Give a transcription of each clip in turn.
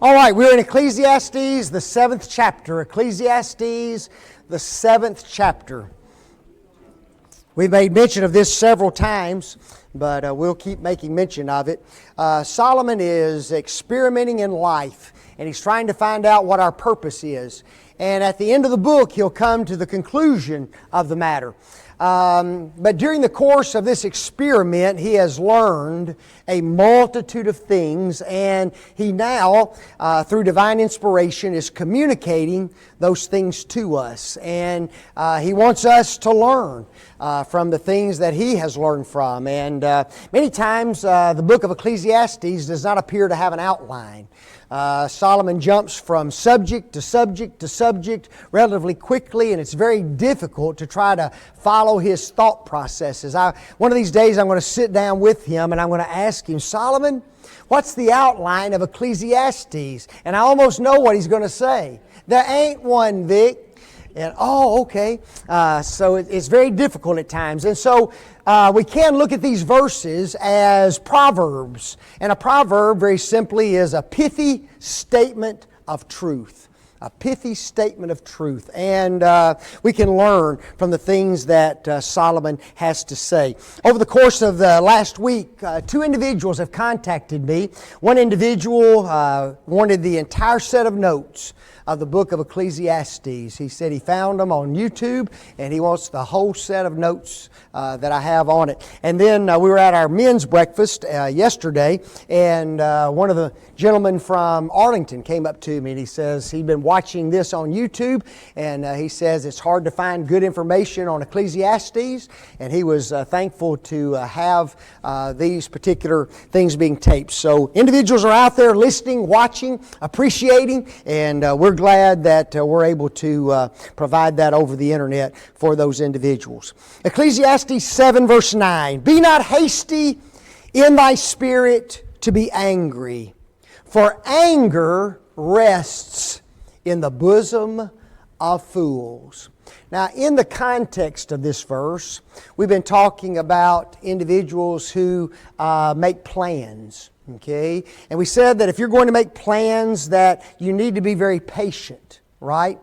All right, we're in Ecclesiastes, the 7th chapter. Ecclesiastes, the 7th chapter. We've made mention of this several times, but we'll keep making mention of it. Solomon is experimenting in life, and he's trying to find out what our purpose is. And at the end of the book, he'll come to the conclusion of the matter. But during the course of this experiment, he has learned a multitude of things, and he now, through divine inspiration, is communicating those things to us. And he wants us to learn from the things that he has learned from. And many times, the book of Ecclesiastes does not appear to have an outline. Solomon jumps from subject to subject to subject relatively quickly, and it's very difficult to try to follow his thought processes. One of these days I'm going to sit down with him and I'm going to ask him, Solomon, what's the outline of Ecclesiastes? And I almost know what he's going to say. There ain't one, Vic. And, okay. So it's very difficult at times. And so we can look at these verses as proverbs. And a proverb, very simply, is a pithy statement of truth. A pithy statement of truth. And we can learn from the things that Solomon has to say. Over the course of the last week, two individuals have contacted me. One individual wanted the entire set of notes of the book of Ecclesiastes. He said he found them on YouTube, and he wants the whole set of notes that I have on it. And then we were at our men's breakfast yesterday, and one of the gentlemen from Arlington came up to me, and he says he'd been watching this on YouTube, and he says it's hard to find good information on Ecclesiastes, and he was thankful to have these particular things being taped. So individuals are out there listening, watching, appreciating, and we're glad that we're able to provide that over the internet for those individuals. Ecclesiastes 7 verse 9, Be not hasty in thy spirit to be angry, for anger rests in the bosom of fools. Now, in the context of this verse, we've been talking about individuals who make plans. Okay? And we said that if you're going to make plans, that you need to be very patient, right?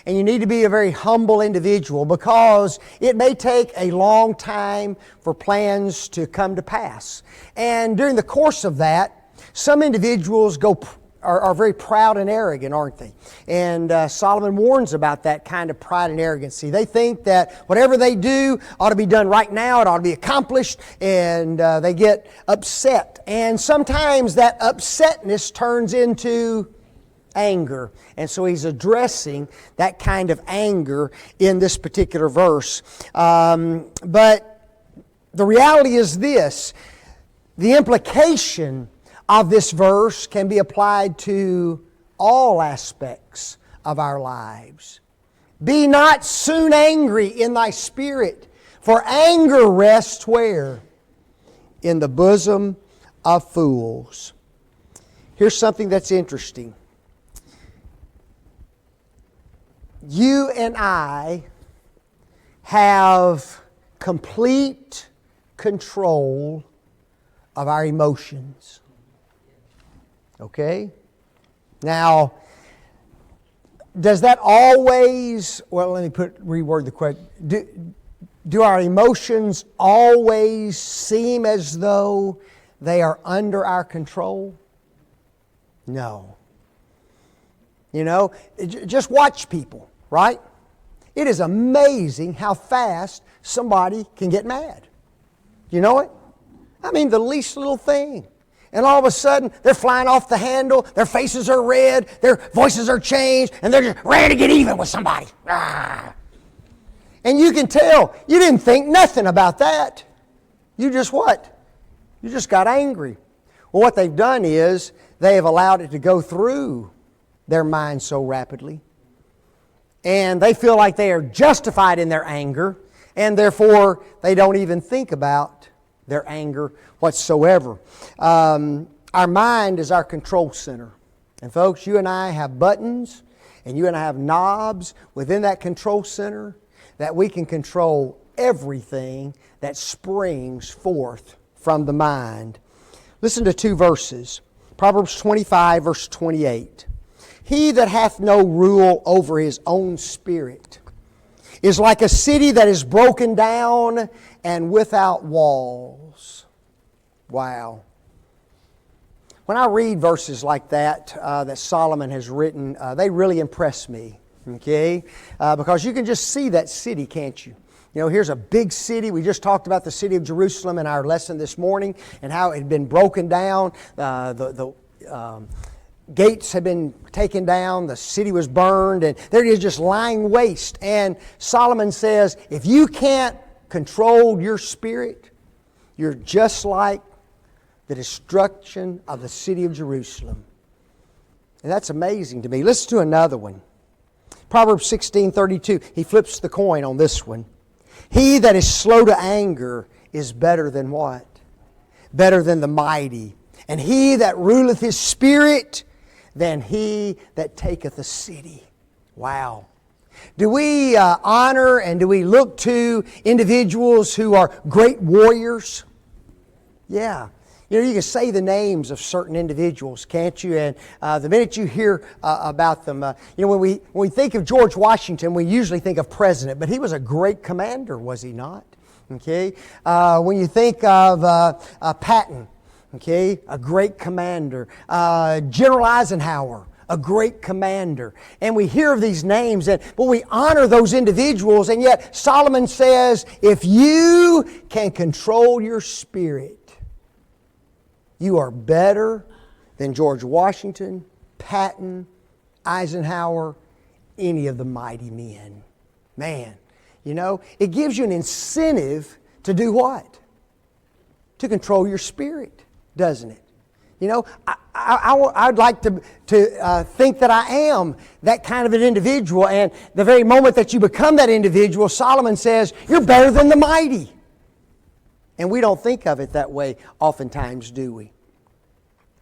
And you need to be a very humble individual, because it may take a long time for plans to come to pass. And during the course of that, some individuals are very proud and arrogant, aren't they? And Solomon warns about that kind of pride and arrogancy. They think that whatever they do ought to be done right now, it ought to be accomplished, and they get upset. And sometimes that upsetness turns into anger. And so he's addressing that kind of anger in this particular verse. But the reality is this: the implication of this verse can be applied to all aspects of our lives. Be not soon angry in thy spirit, for anger rests where? In the bosom of fools. Here's something that's interesting. You and I have complete control of our emotions. Okay? Now, does that always, let me reword the question. Do our emotions always seem as though they are under our control? No. You know, just watch people, right? It is amazing how fast somebody can get mad. You know it? I mean, the least little thing. And all of a sudden, they're flying off the handle, their faces are red, their voices are changed, and they're just ready to get even with somebody. Ah. And you can tell, you didn't think nothing about that. You just what? You just got angry. Well, what they've done is, they have allowed it to go through their mind so rapidly. And they feel like they are justified in their anger, and therefore, they don't even think about their anger whatsoever. Our mind is our control center. And folks, you and I have buttons, and you and I have knobs within that control center that we can control everything that springs forth from the mind. Listen to two verses. Proverbs 25, verse 28. He that hath no rule over his own spirit is like a city that is broken down and without walls. Wow. When I read verses like that, that Solomon has written, they really impress me. Okay? Because you can just see that city, can't you? You know, here's a big city. We just talked about the city of Jerusalem in our lesson this morning and how it had been broken down. The gates had been taken down. The city was burned. And there it is just lying waste. And Solomon says, if you can't control your spirit, you're just like the destruction of the city of Jerusalem. And that's amazing to me. Listen to another one. Proverbs 16:32. He flips the coin on this one. He that is slow to anger is better than what? Better than the mighty. And he that ruleth his spirit than he that taketh a city. Wow. Do we honor and do we look to individuals who are great warriors? Yeah. You know, you can say the names of certain individuals, can't you? And the minute you hear about them, you know, when we think of George Washington, we usually think of president, but he was a great commander, was he not? Okay. When you think of Patton, okay, a great commander. General Eisenhower, a great commander. And we hear of these names, but we honor those individuals, and yet Solomon says, if you can control your spirit, you are better than George Washington, Patton, Eisenhower, any of the mighty men. Man, you know, it gives you an incentive to do what? To control your spirit, doesn't it? You know, I'd like to think that I am that kind of an individual, and the very moment that you become that individual, Solomon says, you're better than the mighty. And we don't think of it that way oftentimes, do we?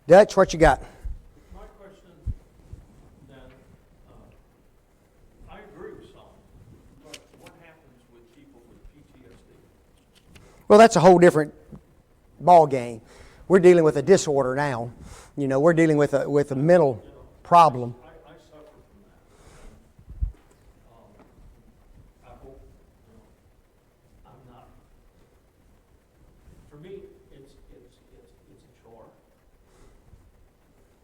Dutch, what you got? My question then, I agree with Solomon, but what happens with people with PTSD? Well, that's a whole different ball game. We're dealing with a disorder now. You know, we're dealing with a mental problem. I suffer from that. I hope, I'm not. For me, it's a chore.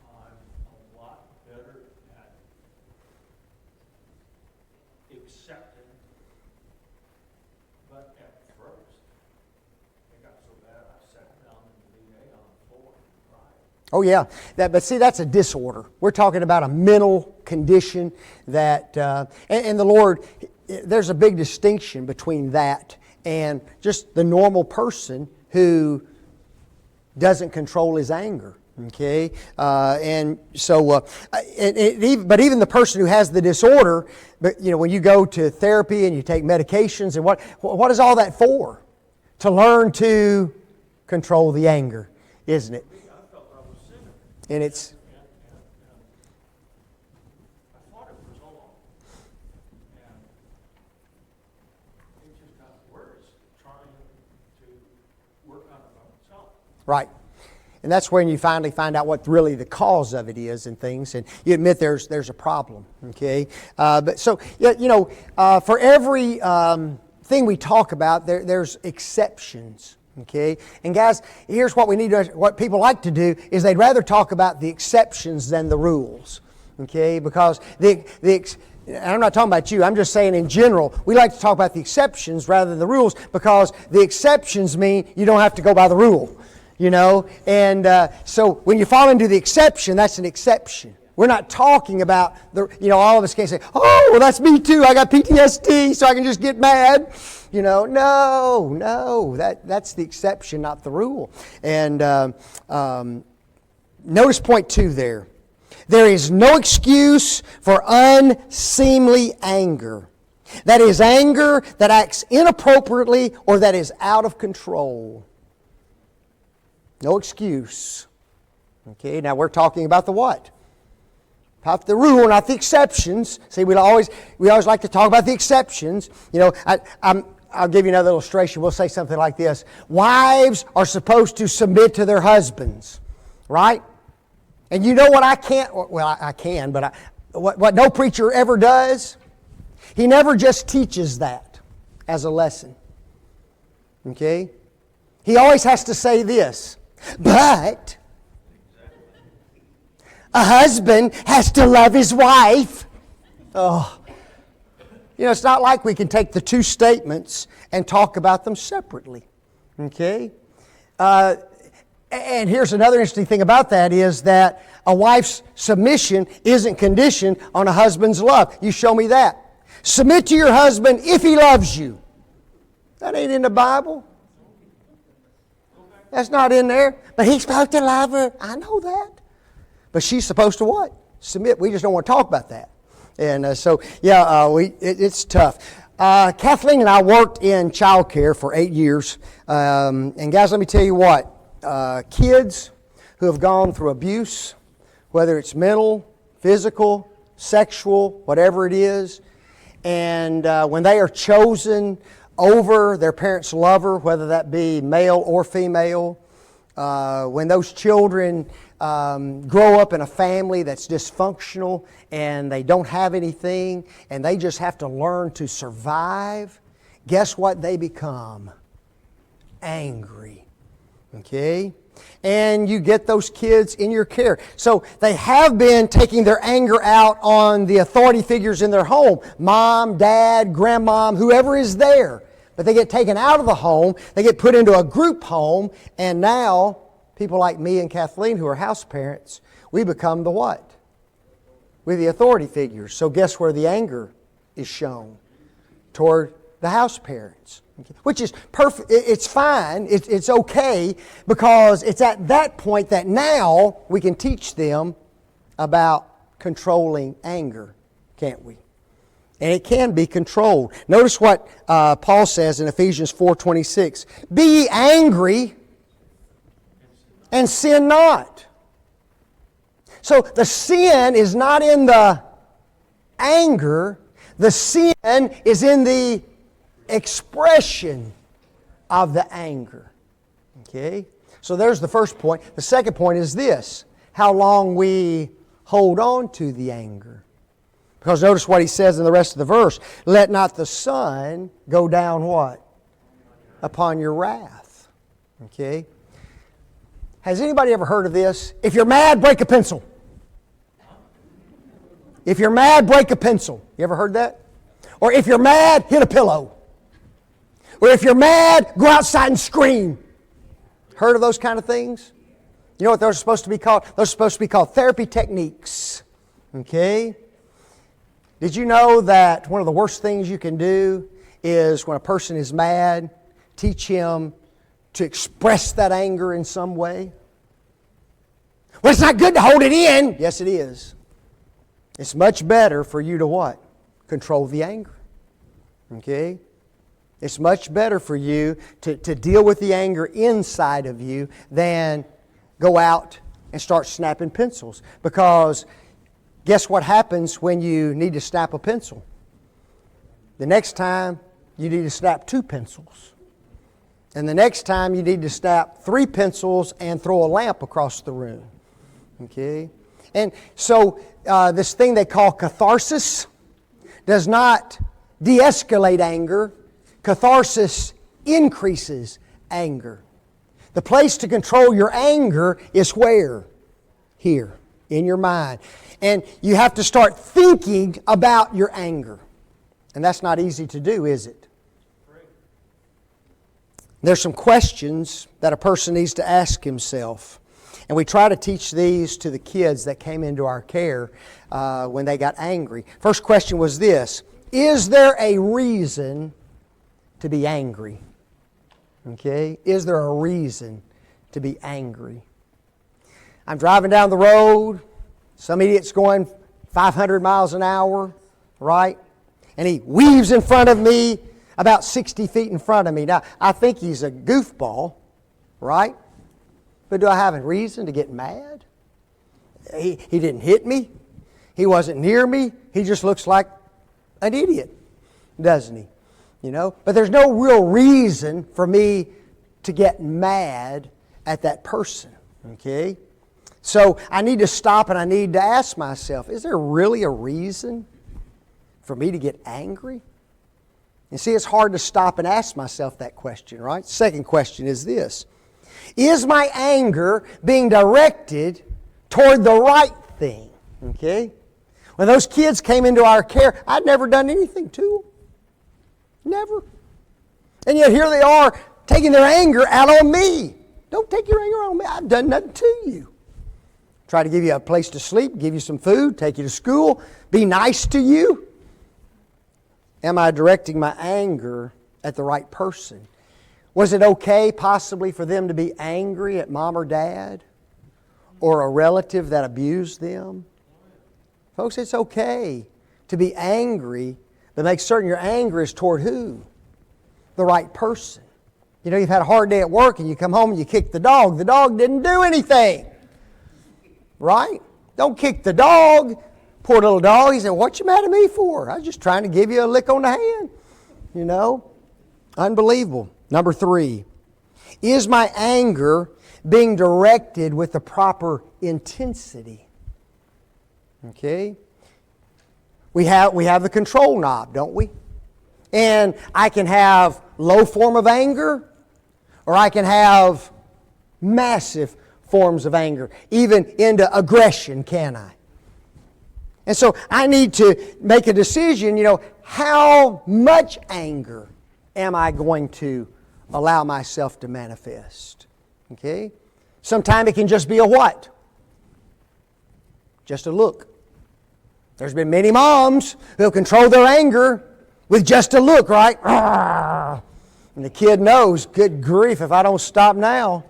I'm a lot better at accepting, but at first, it got so bad I sat down in the VA on the floor and cried. Oh yeah, but see, that's a disorder. We're talking about a mental condition that, and the Lord, there's a big distinction between that and just the normal person who doesn't control his anger. Okay, and so, but even the person who has the disorder, but you know, when you go to therapy and you take medications, and what is all that for? To learn to control the anger, isn't it? I felt I was sinning. And it's And I thought it was all. And it just got worse, trying to work on it by myself. right. And that's when you finally find out what really the cause of it is and things, and you admit there's a problem. Okay, but so you know, for every thing we talk about, there's exceptions. Okay, and guys, here's what we need to. What people like to do is they'd rather talk about the exceptions than the rules. Okay, because I'm not talking about you. I'm just saying in general, we like to talk about the exceptions rather than the rules because the exceptions mean you don't have to go by the rule. You know, and so when you fall into the exception, that's an exception. We're not talking about all of us can't say, oh, well, that's me too. I got PTSD, so I can just get mad. You know, no, that's the exception, not the rule. And notice point 2 there. There is no excuse for unseemly anger. That is anger that acts inappropriately or that is out of control. No excuse. Okay, now we're talking about the what? About the rule, not the exceptions. See, we always like to talk about the exceptions. You know, I'll give you another illustration. We'll say something like this. Wives are supposed to submit to their husbands, right? And you know what I can't, well, I can, but what no preacher ever does? He never just teaches that as a lesson. Okay? He always has to say this, but a husband has to love his wife. Oh. You know, it's not like we can take the two statements and talk about them separately. Okay? And here's another interesting thing about that is that a wife's submission isn't conditioned on a husband's love. You show me that. Submit to your husband if he loves you. That ain't in the Bible. That's not in there. But he's supposed to love her. I know that. But she's supposed to what? Submit. We just don't want to talk about that. And it's tough. Kathleen and I worked in child care for 8 years. And guys, let me tell you what. Kids who have gone through abuse, whether it's mental, physical, sexual, whatever it is, and when they are chosen over their parents' lover, whether that be male or female, when those children grow up in a family that's dysfunctional and they don't have anything and they just have to learn to survive, guess what they become? Angry. Okay? And you get those kids in your care. So they have been taking their anger out on the authority figures in their home. Mom, dad, grandmom, whoever is there. But they get taken out of the home. They get put into a group home. And now, people like me and Kathleen who are house parents, we become the what? We're the authority figures. So guess where the anger is shown? Toward the house parents. Which is perfect. It's fine. It's okay because it's at that point that now we can teach them about controlling anger, can't we? And it can be controlled. Notice what Paul says in Ephesians 4:26. Be ye angry and sin not. So the sin is not in the anger. The sin is in the expression of the anger. Okay? So there's the first point. The second point is this. How long we hold on to the anger. Because notice what he says in the rest of the verse. Let not the sun go down what? Upon your wrath. Okay? Has anybody ever heard of this? If you're mad, break a pencil. If you're mad, break a pencil. You ever heard that? Or if you're mad, hit a pillow. Or if you're mad, go outside and scream. Heard of those kind of things? You know what those are supposed to be called? Those are supposed to be called therapy techniques. Okay? Did you know that one of the worst things you can do is when a person is mad, teach him to express that anger in some way? Well, it's not good to hold it in. Yes, it is. It's much better for you to what? Control the anger. Okay? It's much better for you to deal with the anger inside of you than go out and start snapping pencils. Because guess what happens when you need to snap a pencil? The next time you need to snap 2 pencils. And the next time you need to snap 3 pencils and throw a lamp across the room. Okay? And so this thing they call catharsis does not de-escalate anger. Catharsis increases anger. The place to control your anger is where? Here, in your mind. And you have to start thinking about your anger. And that's not easy to do, is it? There's some questions that a person needs to ask himself. And we try to teach these to the kids that came into our care when they got angry. First question was this: is there a reason to be angry? Okay? Is there a reason to be angry? I'm driving down the road. Some idiot's going 500 miles an hour, right? And he weaves in front of me about 60 feet in front of me. Now, I think he's a goofball, right? But do I have a reason to get mad? He didn't hit me. He wasn't near me. He just looks like an idiot, doesn't he? You know? But there's no real reason for me to get mad at that person. Okay? So I need to stop and I need to ask myself, is there really a reason for me to get angry? You see, it's hard to stop and ask myself that question, right? Second question is this. Is my anger being directed toward the right thing? Okay? When those kids came into our care, I'd never done anything to them. Never. And yet here they are taking their anger out on me. Don't take your anger on me. I've done nothing to you. Try to give you a place to sleep, give you some food, take you to school, be nice to you. Am I directing my anger at the right person? Was it okay possibly for them to be angry at mom or dad or a relative that abused them? Folks, it's okay to be angry, but make certain your anger is toward who? The right person. You know, you've had a hard day at work and you come home and you kick the dog. The dog didn't do anything. Right? Don't kick the dog. Poor little dog. He said, what you mad at me for? I was just trying to give you a lick on the hand. You know? Unbelievable. Number 3. Is my anger being directed with the proper intensity? Okay? We have the control knob, don't we? And I can have low form of anger, or I can have massive forms of anger, even into aggression, can I? And so I need to make a decision, how much anger am I going to allow myself to manifest? Okay? Sometimes it can just be a what? Just a look. There's been many moms who control their anger with just a look, right? And the kid knows, good grief, if I don't stop now,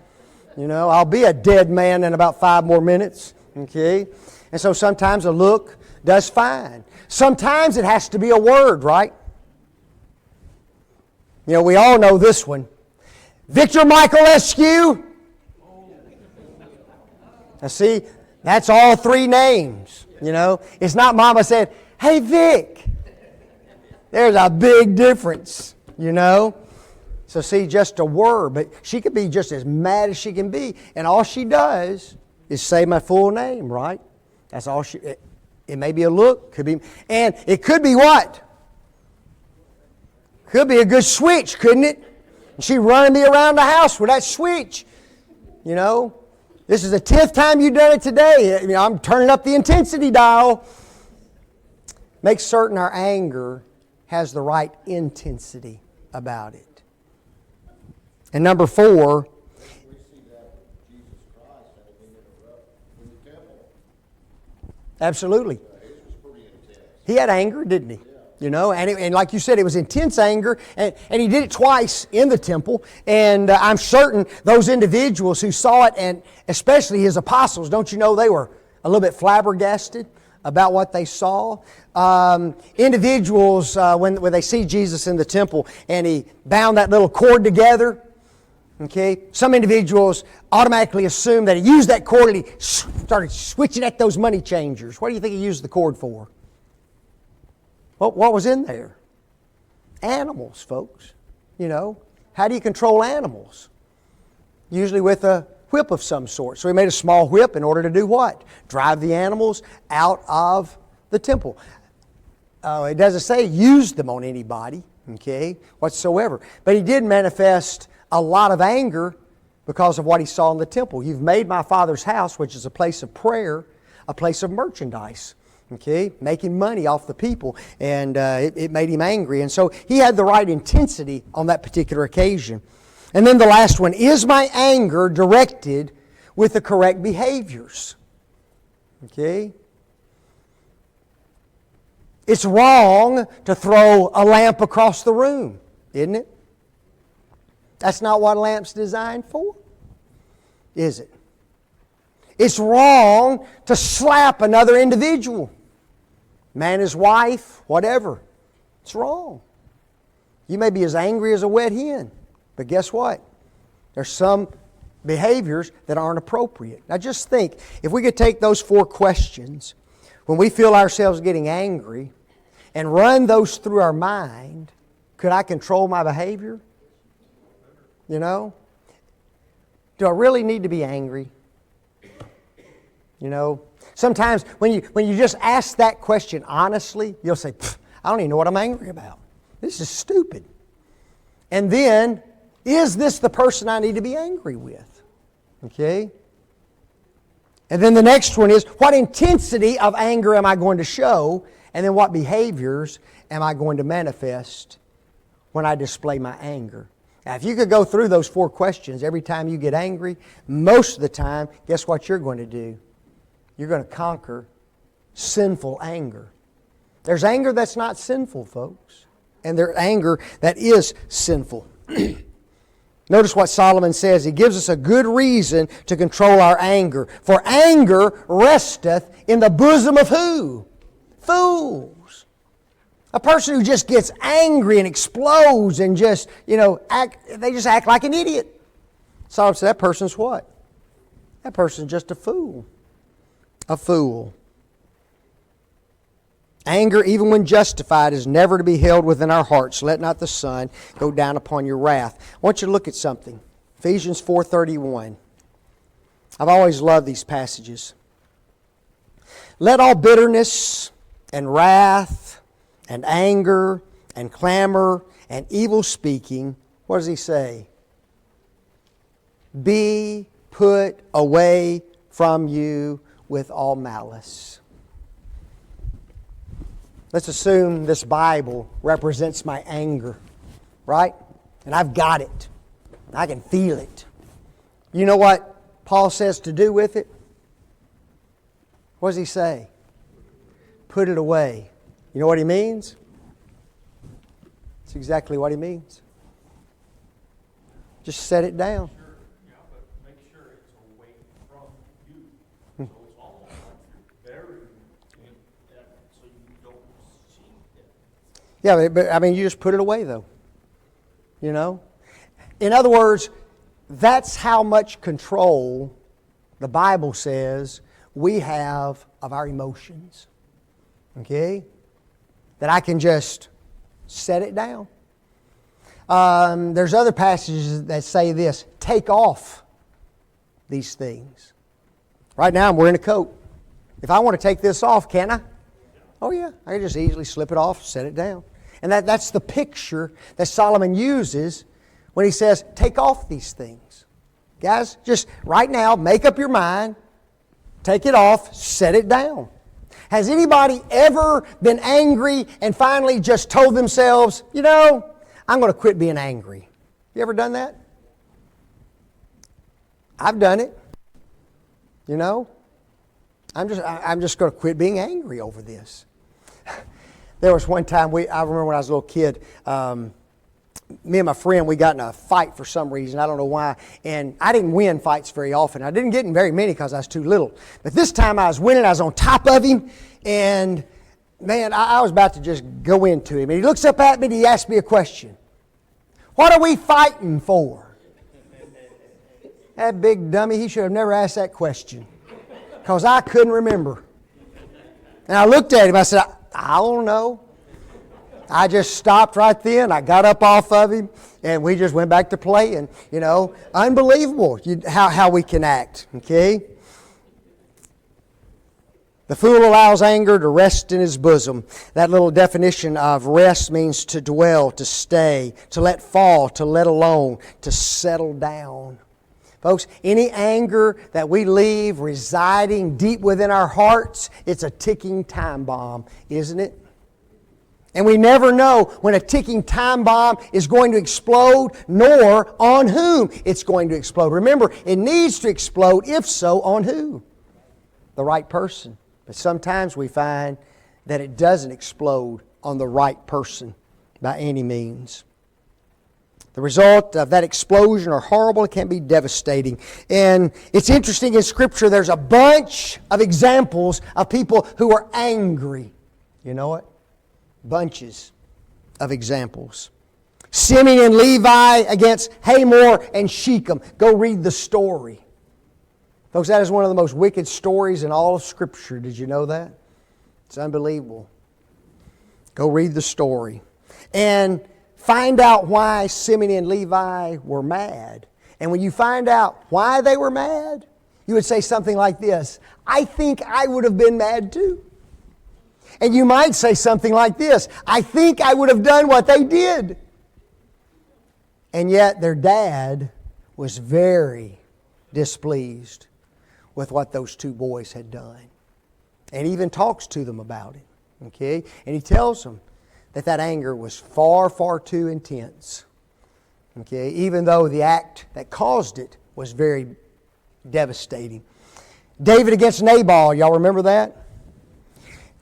I'll be a dead man in about 5 more minutes. Okay? And so sometimes a look does fine. Sometimes it has to be a word, right? We all know this one. Victor Michael Eskew. Now see, that's all 3 names. It's not Mama said, hey Vic. There's a big difference, So see, just a word, but she could be just as mad as she can be, and all she does is say my full name, right? That's all she. It may be a look, could be, and it could be what? Could be a good switch, couldn't it? And she running me around the house with that switch. This is the 10th time you've done it today. I'm turning up the intensity dial. Make certain our anger has the right intensity about it. And number 4. We see that Jesus Christ having interrupted in the temple. Absolutely. It was pretty intense. He had anger, didn't he? Yeah. And like you said, it was intense anger, and he did it twice in the temple. And I'm certain those individuals who saw it, and especially his apostles, don't you know they were a little bit flabbergasted about what they saw. Individuals, when they see Jesus in the temple and he bound that little cord together, okay, some individuals automatically assume that he used that cord and he started switching at those money changers. What do you think he used the cord for? What was in there? Animals, folks. How do you control animals? Usually with a whip of some sort. So he made a small whip in order to do what? Drive the animals out of the temple. It doesn't say use them on anybody, okay, whatsoever. But he did manifest a lot of anger because of what he saw in the temple. You've made my Father's house, which is a place of prayer, a place of merchandise. Okay, making money off the people, and it made him angry. And so he had the right intensity on that particular occasion. And then the last one, is my anger directed with the correct behaviors? Okay. It's wrong to throw a lamp across the room, isn't it? That's not what a lamp's designed for, is it? It's wrong to slap another individual. Man, his wife, whatever. It's wrong. You may be as angry as a wet hen, but guess what? There's some behaviors that aren't appropriate. Now just think, if we could take those 4 questions, when we feel ourselves getting angry, and run those through our mind, could I control my behavior? Do I really need to be angry? You know, sometimes when you just ask that question honestly, you'll say, I don't even know what I'm angry about. This is stupid. And then, is this the person I need to be angry with? Okay? And then the next one is, what intensity of anger am I going to show? And then what behaviors am I going to manifest when I display my anger? Now, if you could go through those 4 questions every time you get angry, most of the time, guess what you're going to do? You're going to conquer sinful anger. There's anger that's not sinful, folks. And there's anger that is sinful. Notice what Solomon says. He gives us a good reason to control our anger. For anger resteth in the bosom of who? Fools. A person who just gets angry and explodes and just, they just act like an idiot. Solomon said, that person's what? That person's just a fool. A fool. Anger, even when justified, is never to be held within our hearts. Let not the sun go down upon your wrath. I want you to look at something. Ephesians 4:31. I've always loved these passages. Let all bitterness and wrath and anger and clamor and evil speaking, what does he say? Be put away from you with all malice. Let's assume this Bible represents my anger, right? And I've got it. I can feel it. You know what Paul says to do with it? What does he say? Put it away. You know what he means? That's exactly what he means. Just set it down. Yeah, but make sure it's away from you. So it's almost like you're burying it so you don't see it. Yeah, but you just put it away though. You know? In other words, that's how much control the Bible says we have of our emotions. Okay? That I can just set it down. There's other passages that say this, take off these things. Right now I'm wearing a coat. If I want to take this off, can I? Oh yeah, I can just easily slip it off, set it down. And that's the picture that Solomon uses when he says, take off these things. Guys, just right now, make up your mind, take it off, set it down. Has anybody ever been angry and finally just told themselves, I'm going to quit being angry? You ever done that? I've done it. I'm just going to quit being angry over this. There was one time, I remember when I was a little kid, me and my friend, we got in a fight for some reason. I don't know why. And I didn't win fights very often. I didn't get in very many because I was too little. But this time I was winning. I was on top of him. And man, I was about to just go into him. And he looks up at me and he asks me a question. What are we fighting for? That big dummy, he should have never asked that question. Because I couldn't remember. And I looked at him. I said, I don't know. I just stopped right then. I got up off of him, and we just went back to playing. Unbelievable how we can act, okay? The fool allows anger to rest in his bosom. That little definition of rest means to dwell, to stay, to let fall, to let alone, to settle down. Folks, any anger that we leave residing deep within our hearts, it's a ticking time bomb, isn't it? And we never know when a ticking time bomb is going to explode, nor on whom it's going to explode. Remember, it needs to explode. If so, on who? The right person. But sometimes we find that it doesn't explode on the right person by any means. The result of that explosion are horrible. It can be devastating. And it's interesting in Scripture, there's a bunch of examples of people who are angry. You know it? Bunches of examples. Simeon and Levi against Hamor and Shechem. Go read the story. Folks, that is one of the most wicked stories in all of Scripture. Did you know that? It's unbelievable. Go read the story. And find out why Simeon and Levi were mad. And when you find out why they were mad, you would say something like this: I think I would have been mad too. And you might say something like this: I think I would have done what they did. And yet their dad was very displeased with what those two boys had done. And even talks to them about it. Okay? And he tells them that anger was far, far too intense. Okay? Even though the act that caused it was very devastating. David against Nabal, y'all remember that?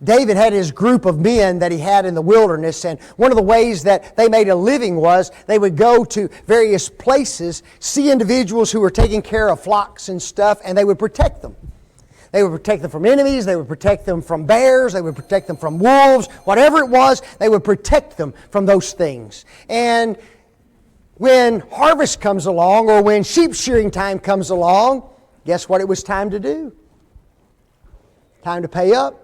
David had his group of men that he had in the wilderness, and one of the ways that they made a living was they would go to various places, see individuals who were taking care of flocks and stuff, and they would protect them. They would protect them from enemies, they would protect them from bears, they would protect them from wolves, whatever it was, they would protect them from those things. And when harvest comes along, or when sheep shearing time comes along, guess what it was time to do? Time to pay up.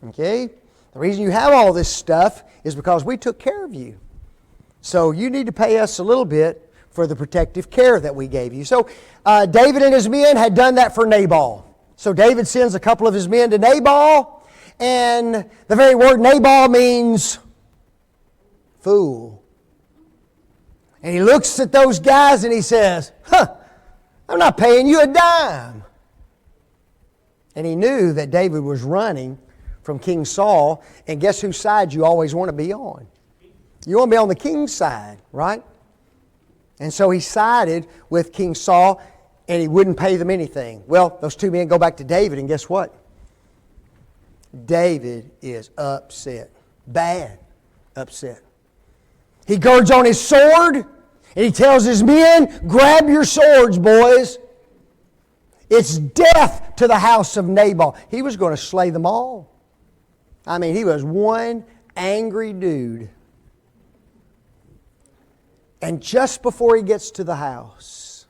Okay? The reason you have all this stuff is because we took care of you. So you need to pay us a little bit for the protective care that we gave you. So David and his men had done that for Nabal. So David sends a couple of his men to Nabal, and the very word Nabal means fool. And he looks at those guys and he says, I'm not paying you a dime. And he knew that David was running from King Saul, and guess whose side you always want to be on? You want to be on the king's side, right? And so he sided with King Saul, and he wouldn't pay them anything. Well, those two men go back to David, and guess what? David is upset. Bad upset. He girds on his sword, and he tells his men, grab your swords, boys. It's death to the house of Nabal. He was going to slay them all. I mean, he was one angry dude. And just before he gets to the house,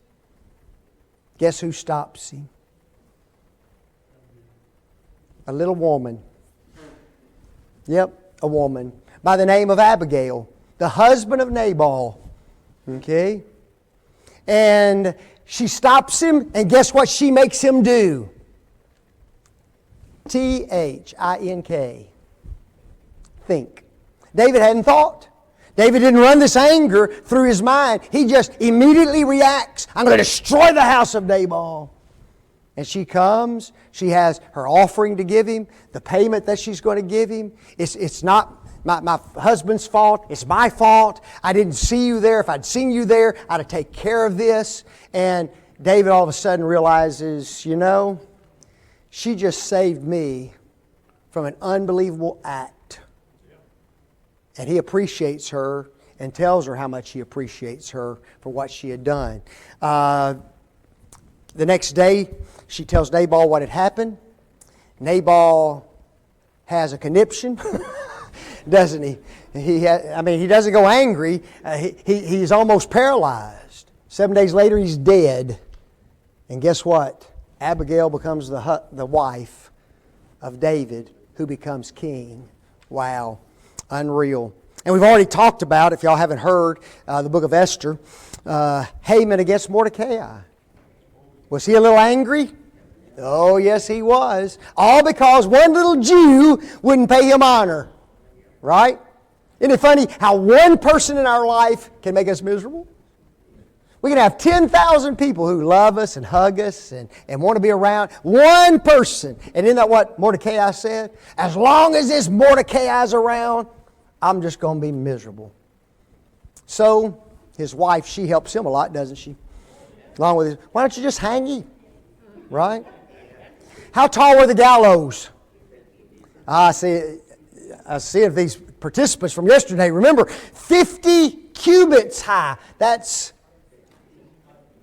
guess who stops him? A little woman. Yep, a woman. By the name of Abigail, the husband of Nabal. Okay? And she stops him, and guess what she makes him do? T-H-I-N-K. Think. David hadn't thought. David didn't run this anger through his mind. He just immediately reacts. I'm going to destroy the house of Nabal. And she comes. She has her offering to give him, the payment that she's going to give him. It's not my husband's fault. It's my fault. I didn't see you there. If I'd seen you there, I'd have taken care of this. And David all of a sudden realizes, she just saved me from an unbelievable act. And he appreciates her and tells her how much he appreciates her for what she had done. The next day, she tells Nabal what had happened. Nabal has a conniption, doesn't he? He doesn't go angry. He's almost paralyzed. 7 days later, he's dead. And guess what? Abigail becomes the wife of David, who becomes king. Wow. Unreal. And we've already talked about, if y'all haven't heard, the book of Esther, Haman against Mordecai. Was he a little angry? Oh, yes, he was. All because one little Jew wouldn't pay him honor. Right? Isn't it funny how one person in our life can make us miserable? We can have 10,000 people who love us and hug us and want to be around. One person. And isn't that what Mordecai said? As long as this Mordecai is around, I'm just going to be miserable. So, his wife, she helps him a lot, doesn't she? Along with his, why don't you just hang him? Right? How tall were the gallows? I see if these participants from yesterday remember, 50 cubits high. That's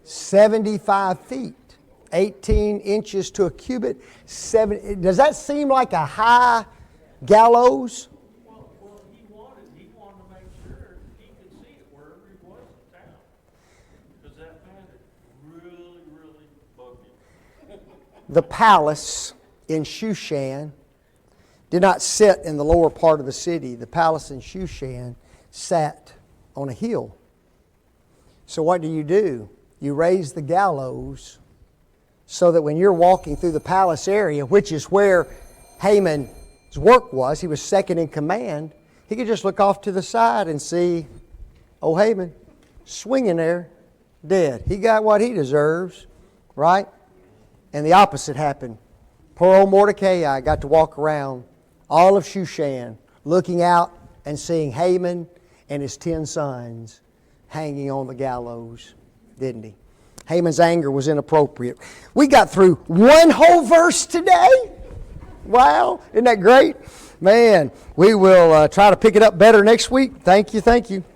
75 feet. 18 inches to a cubit. Does that seem like a high gallows? Well, he wanted to make sure he could see it wherever he was in town. Because that man really, really bugged him. The palace in Shushan did not sit in the lower part of the city. The palace in Shushan sat on a hill. So what do? You raise the gallows so that when you're walking through the palace area, which is where Haman's work was, he was second in command, he could just look off to the side and see old Haman swinging there, dead. He got what he deserves, right? And the opposite happened. Poor old Mordecai got to walk around all of Shushan, looking out and seeing Haman and his 10 sons hanging on the gallows, didn't he? Haman's anger was inappropriate. We got through one whole verse today. Wow, isn't that great? Man, we will try to pick it up better next week. Thank you, thank you.